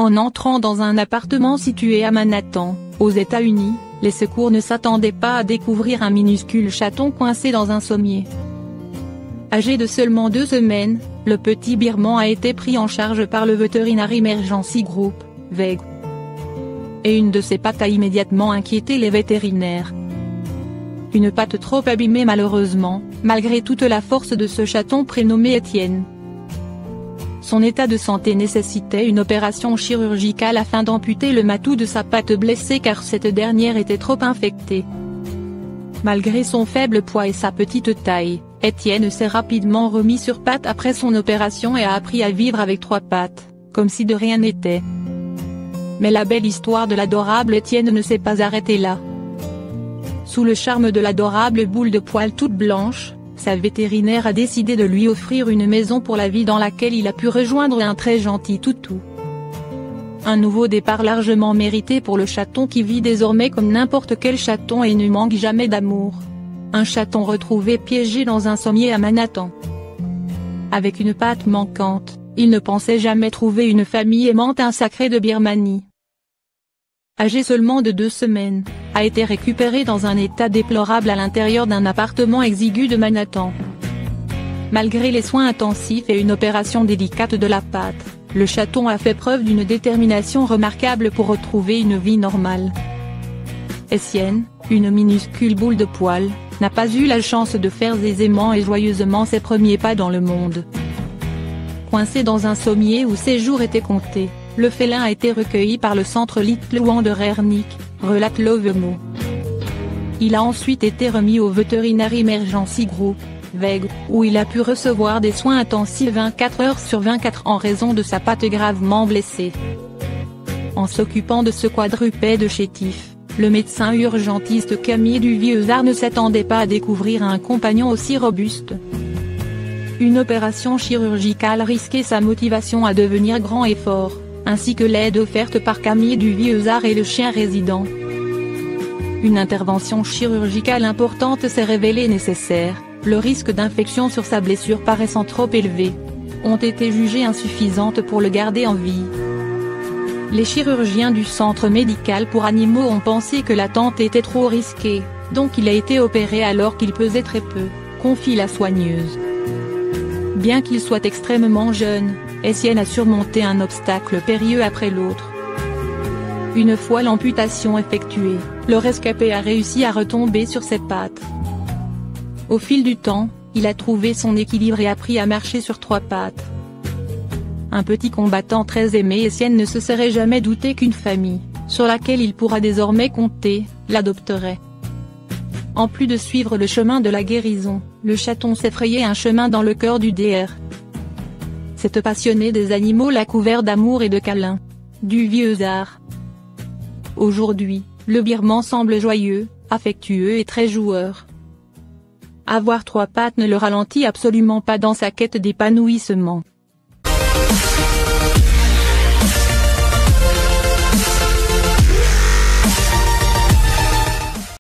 En entrant dans un appartement situé à Manhattan, aux États-Unis, les secours ne s'attendaient pas à découvrir un minuscule chaton coincé dans un sommier. Âgé de seulement 2 semaines, le petit birman a été pris en charge par le Veterinary Emergency Group, VEG. Et une de ses pattes a immédiatement inquiété les vétérinaires. Une patte trop abîmée malheureusement, malgré toute la force de ce chaton prénommé Étienne. Son état de santé nécessitait une opération chirurgicale afin d'amputer le matou de sa patte blessée car cette dernière était trop infectée. Malgré son faible poids et sa petite taille, Étienne s'est rapidement remis sur pattes après son opération et a appris à vivre avec 3 pattes, comme si de rien n'était. Mais la belle histoire de l'adorable Étienne ne s'est pas arrêtée là. Sous le charme de l'adorable boule de poils toute blanche, sa vétérinaire a décidé de lui offrir une maison pour la vie dans laquelle il a pu rejoindre un très gentil toutou. Un nouveau départ largement mérité pour le chaton qui vit désormais comme n'importe quel chaton et ne manque jamais d'amour. Un chaton retrouvé piégé dans un sommier à Manhattan. Avec une patte manquante, il ne pensait jamais trouver une famille aimante. Un sacré de Birmanie, âgé seulement de 2 semaines, a été récupéré dans un état déplorable à l'intérieur d'un appartement exigu de Manhattan. Malgré les soins intensifs et une opération délicate de la patte, le chaton a fait preuve d'une détermination remarquable pour retrouver une vie normale. Étienne, une minuscule boule de poils, n'a pas eu la chance de faire aisément et joyeusement ses premiers pas dans le monde. Coincé dans un sommier où ses jours étaient comptés, le félin a été recueilli par le centre Little Wonder-Hernick, relate Lovemo. Il a ensuite été remis au Veterinary Emergency Group, VEG, où il a pu recevoir des soins intensifs 24 heures sur 24 en raison de sa patte gravement blessée. En s'occupant de ce quadrupède chétif, le médecin urgentiste Camille Duvieusard ne s'attendait pas à découvrir un compagnon aussi robuste. Une opération chirurgicale risquait sa motivation à devenir grand et fort, ainsi que l'aide offerte par Camille Duvieusard et le chien résident. Une intervention chirurgicale importante s'est révélée nécessaire, le risque d'infection sur sa blessure paraissant trop élevé, ont été jugées insuffisantes pour le garder en vie. Les chirurgiens du centre médical pour animaux ont pensé que l'attente était trop risquée, donc il a été opéré alors qu'il pesait très peu, confie la soigneuse. Bien qu'il soit extrêmement jeune, Étienne a surmonté un obstacle périlleux après l'autre. Une fois l'amputation effectuée, le rescapé a réussi à retomber sur ses pattes. Au fil du temps, il a trouvé son équilibre et appris à marcher sur 3 pattes. Un petit combattant très aimé, Étienne ne se serait jamais douté qu'une famille, sur laquelle il pourra désormais compter, l'adopterait. En plus de suivre le chemin de la guérison, le chaton s'est frayé un chemin dans le cœur du Dr. Cette passionnée des animaux l'a couvert d'amour et de câlins. Duvieusard. Aujourd'hui, le birman semble joyeux, affectueux et très joueur. Avoir 3 pattes ne le ralentit absolument pas dans sa quête d'épanouissement.